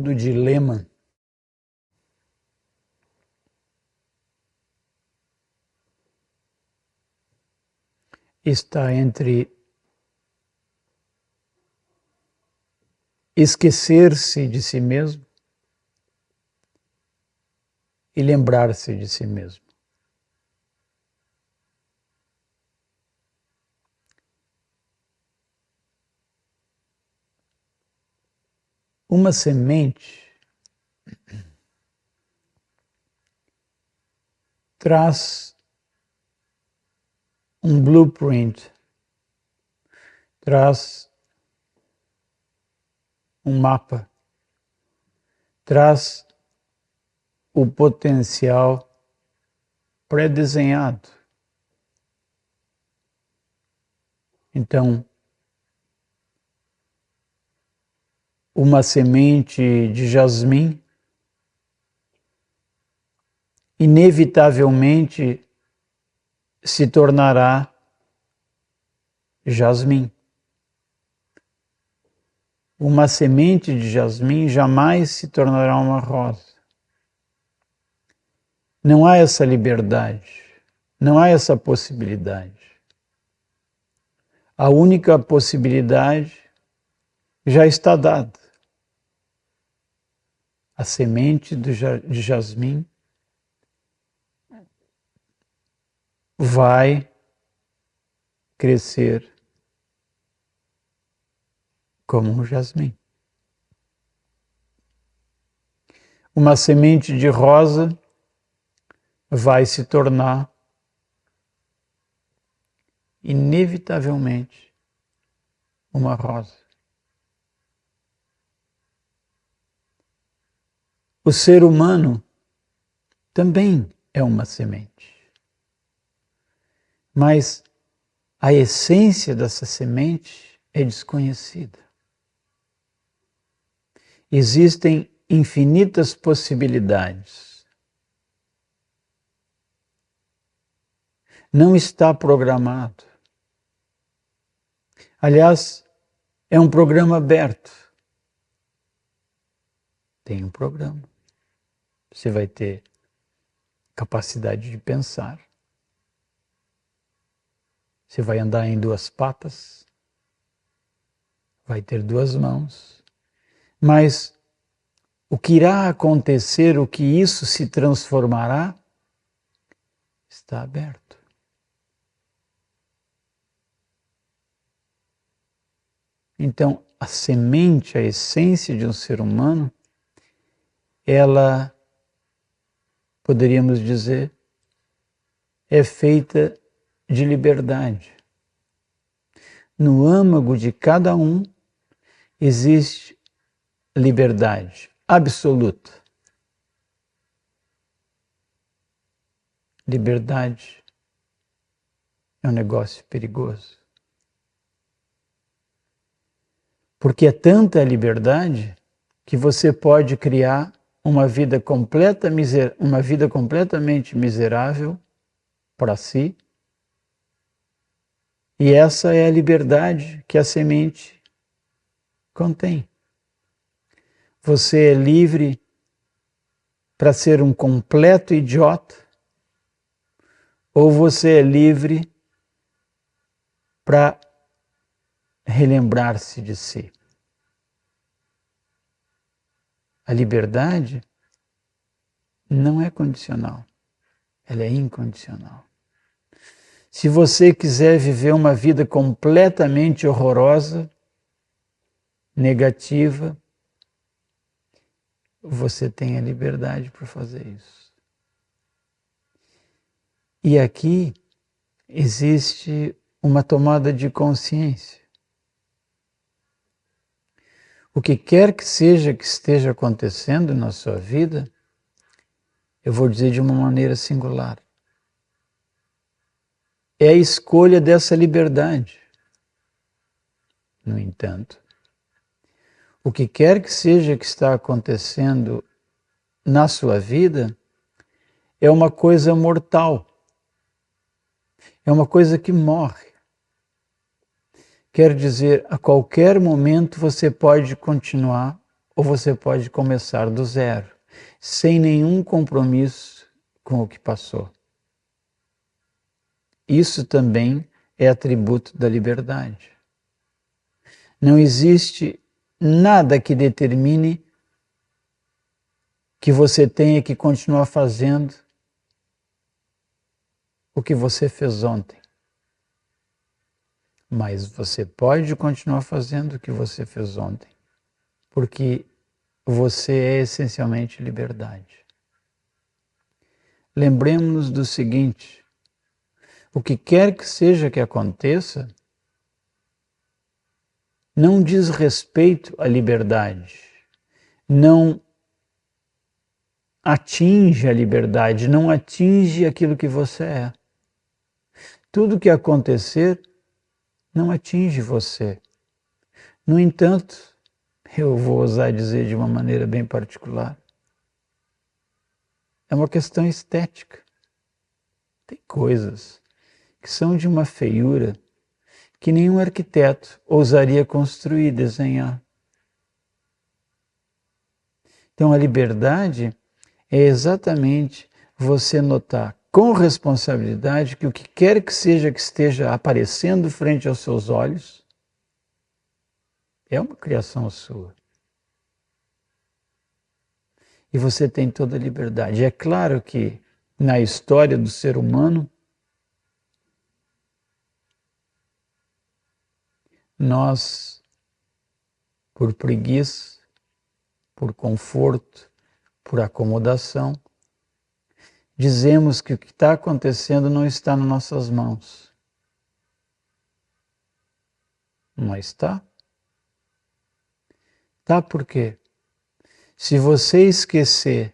todo dilema está entre esquecer-se de si mesmo e lembrar-se de si mesmo. Uma semente traz um blueprint, traz um mapa, traz o potencial pré-desenhado. Então, uma semente de jasmim inevitavelmente se tornará jasmim. Uma semente de jasmim jamais se tornará uma rosa. Não há essa liberdade, não há essa possibilidade. A única possibilidade já está dada. A semente de jasmim vai crescer como um jasmim. Uma semente de rosa vai se tornar inevitavelmente uma rosa. O ser humano também é uma semente. Mas a essência dessa semente é desconhecida. Existem infinitas possibilidades. Não está programado. Aliás, é um programa aberto. Tem um programa. Você vai ter capacidade de pensar. Você vai andar em duas patas. Vai ter duas mãos. Mas o que irá acontecer, o que isso se transformará, está aberto. Então, a semente, a essência de um ser humano, ela, poderíamos dizer, é feita de liberdade. No âmago de cada um existe liberdade absoluta. Liberdade é um negócio perigoso. Porque é tanta a liberdade que você pode criar uma vida completamente miserável para si. E essa é a liberdade que a semente contém. Você é livre para ser um completo idiota, ou você é livre para relembrar-se de si. A liberdade não é condicional, ela é incondicional. Se você quiser viver uma vida completamente horrorosa, negativa, você tem a liberdade para fazer isso. E aqui existe uma tomada de consciência. O que quer que seja que esteja acontecendo na sua vida, eu vou dizer de uma maneira singular. É a escolha dessa liberdade. No entanto, o que quer que seja que está acontecendo na sua vida é uma coisa mortal. É uma coisa que morre. Quer dizer, a qualquer momento você pode continuar ou você pode começar do zero, sem nenhum compromisso com o que passou. Isso também é atributo da liberdade. Não existe nada que determine que você tenha que continuar fazendo o que você fez ontem. Mas você pode continuar fazendo o que você fez ontem, porque você é essencialmente liberdade. Lembremos-nos do seguinte: o que quer que seja que aconteça, não diz respeito à liberdade, não atinge a liberdade, não atinge aquilo que você é. Tudo que acontecer não atinge você. No entanto, eu vou ousar dizer de uma maneira bem particular, é uma questão estética. Tem coisas que são de uma feiura que nenhum arquiteto ousaria construir, desenhar. Então a liberdade é exatamente você notar com responsabilidade que o que quer que seja que esteja aparecendo frente aos seus olhos é uma criação sua. E você tem toda a liberdade. É claro que na história do ser humano, nós, por preguiça, por conforto, por acomodação, dizemos que o que está acontecendo não está nas nossas mãos. Não está? Tá por quê? Se você esquecer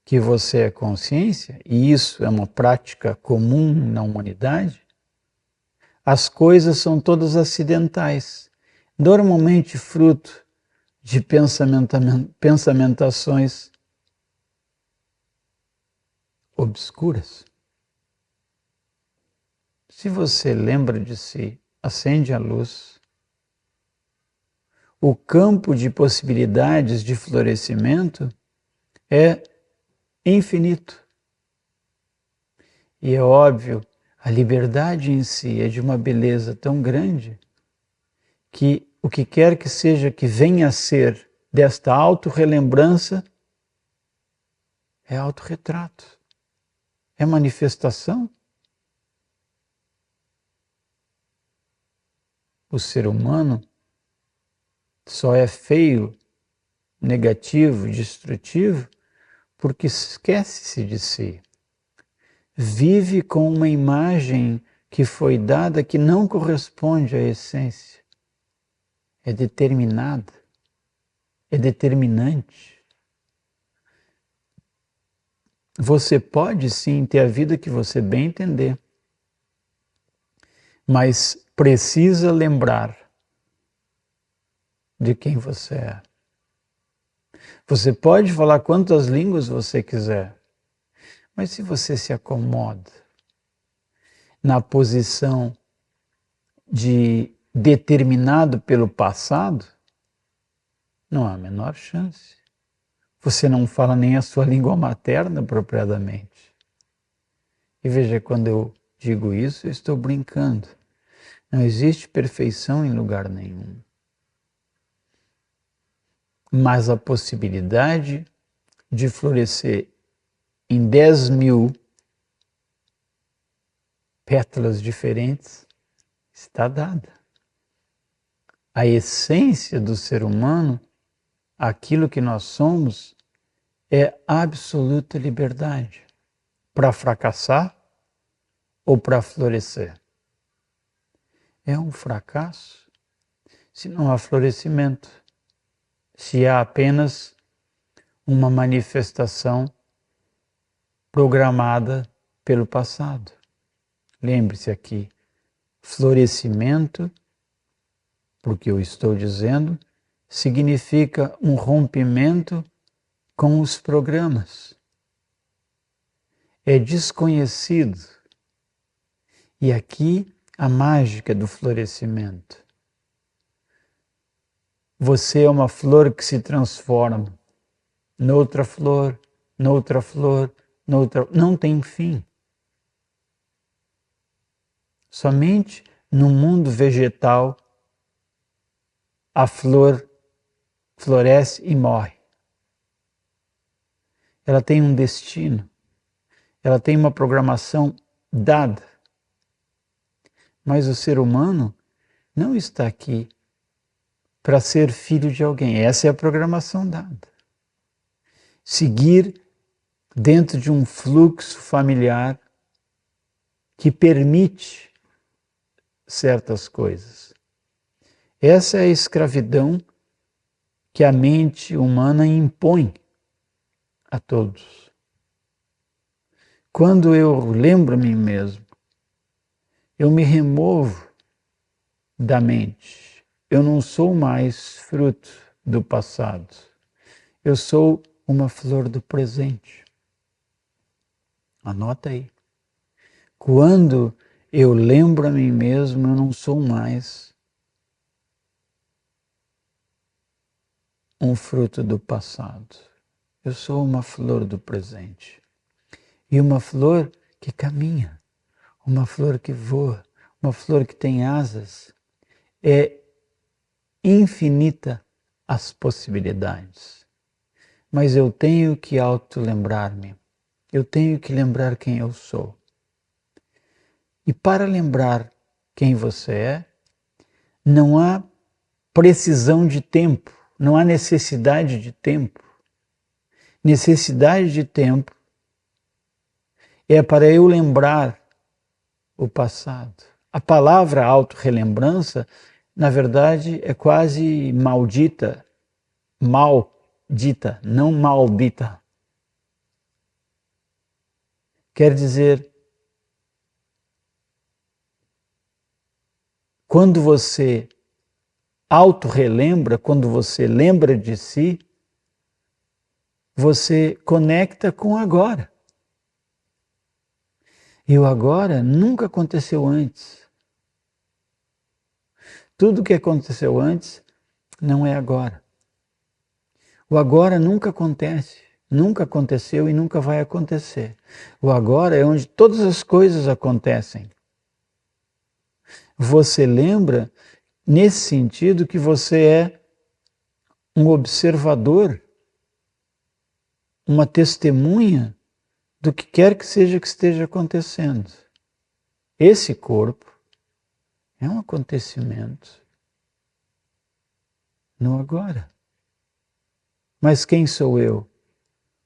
que você é consciência, e isso é uma prática comum na humanidade, as coisas são todas acidentais, normalmente fruto de pensamentações obscuras. Se você lembra de si, acende a luz, o campo de possibilidades de florescimento é infinito. E é óbvio, a liberdade em si é de uma beleza tão grande que o que quer que seja que venha a ser desta autorrelembrança é autorretrato, é manifestação. O ser humano só é feio, negativo, destrutivo, porque esquece-se de si. Vive com uma imagem que foi dada que não corresponde à essência. É determinada, é determinante. Você pode sim ter a vida que você bem entender, mas precisa lembrar de quem você é. Você pode falar quantas línguas você quiser, mas se você se acomoda na posição de determinado pelo passado, não há a menor chance. Você não fala nem a sua língua materna apropriadamente. E veja, quando eu digo isso, eu estou brincando. Não existe perfeição em lugar nenhum. Mas a possibilidade de florescer em 10.000 pétalas diferentes está dada. A essência do ser humano, aquilo que nós somos, é absoluta liberdade para fracassar ou para florescer. É um fracasso se não há florescimento, se há apenas uma manifestação programada pelo passado. Lembre-se aqui, florescimento, porque eu estou dizendo, significa um rompimento com os programas. É desconhecido. E aqui a mágica do florescimento. você é uma flor que se transforma noutra flor, noutra flor, noutra. Não tem fim. Somente no mundo vegetal a flor floresce e morre. Ela tem um destino, ela tem uma programação dada. Mas o ser humano não está aqui para ser filho de alguém. Essa é a programação dada. Seguir dentro de um fluxo familiar que permite certas coisas. Essa é a escravidão que a mente humana impõe a todos. Quando eu lembro a mim mesmo, eu me removo da mente. Eu não sou mais fruto do passado. Eu sou uma flor do presente. Anota aí. Quando eu lembro a mim mesmo, eu não sou mais um fruto do passado. Eu sou uma flor do presente. E uma flor que caminha, uma flor que voa, uma flor que tem asas. É infinita as possibilidades. Mas eu tenho que auto-lembrar-me. Eu tenho que lembrar quem eu sou. E para lembrar quem você é, não há precisão de tempo, não há necessidade de tempo. Necessidade de tempo é para eu lembrar o passado. A palavra auto-relembrança, na verdade, é quase maldita, maldita, não maldita. Quer dizer, quando você auto-relembra, quando você lembra de si, você conecta com o agora. E o agora nunca aconteceu antes. Tudo que aconteceu antes não é agora. O agora nunca acontece, nunca aconteceu e nunca vai acontecer. O agora é onde todas as coisas acontecem. Você lembra, nesse sentido, que você é um observador, uma testemunha do que quer que seja que esteja acontecendo. Esse corpo é um acontecimento no agora. Mas quem sou eu?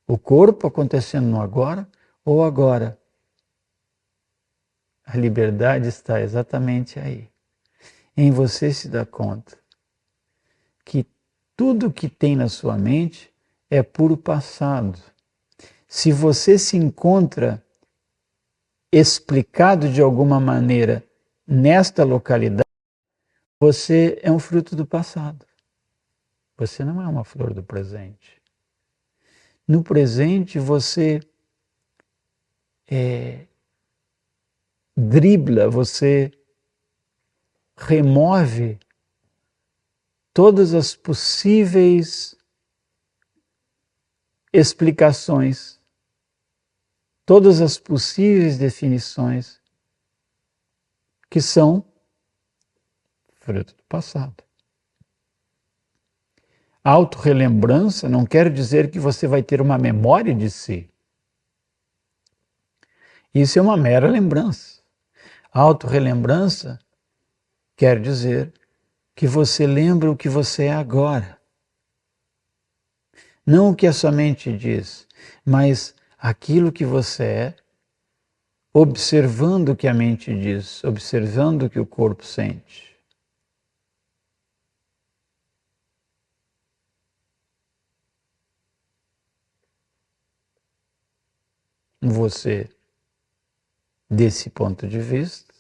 O corpo acontecendo no agora ou agora? A liberdade está exatamente aí. Em você se dá conta que tudo que tem na sua mente é puro passado. Se você se encontra explicado de alguma maneira nesta localidade, você é um fruto do passado. Você não é uma flor do presente. No presente você dribla, você remove todas as possíveis explicações, todas as possíveis definições que são fruto do passado. Autorrelembrança não quer dizer que você vai ter uma memória de si. Isso é uma mera lembrança. Autorrelembrança quer dizer que você lembra o que você é agora. Não o que a sua mente diz, mas aquilo que você é, observando o que a mente diz, observando o que o corpo sente. Você, desse ponto de vista,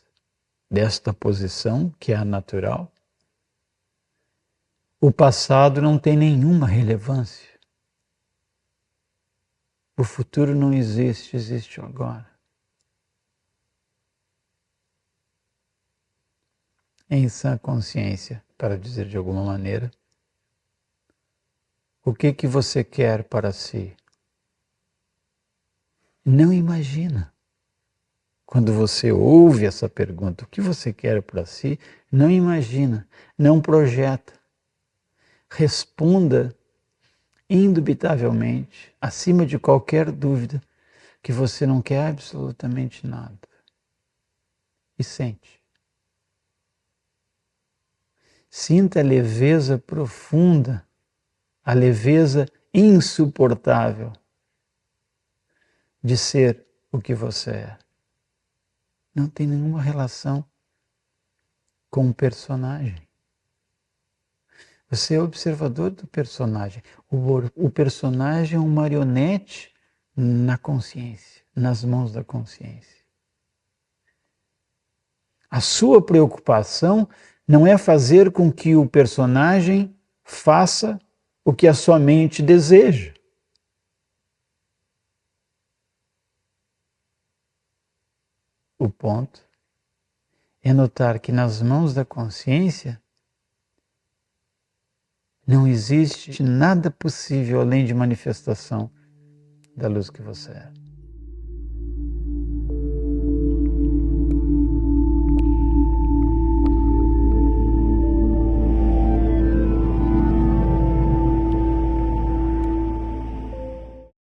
desta posição que é a natural, o passado não tem nenhuma relevância. O futuro não existe, existe o agora. Em sã consciência, para dizer de alguma maneira, O que você quer para si? Não imagina. Quando você ouve essa pergunta, o que você quer para si, não imagina, não projeta. Responda indubitavelmente, acima de qualquer dúvida, que você não quer absolutamente nada. E sente. Sinta a leveza profunda, a leveza insuportável de ser o que você é. Não tem nenhuma relação com o personagem. Você é observador do personagem. O personagem é um marionete na consciência, nas mãos da consciência. A sua preocupação não é fazer com que o personagem faça o que a sua mente deseja. O ponto é notar que nas mãos da consciência não existe nada possível além de manifestação da luz que você é.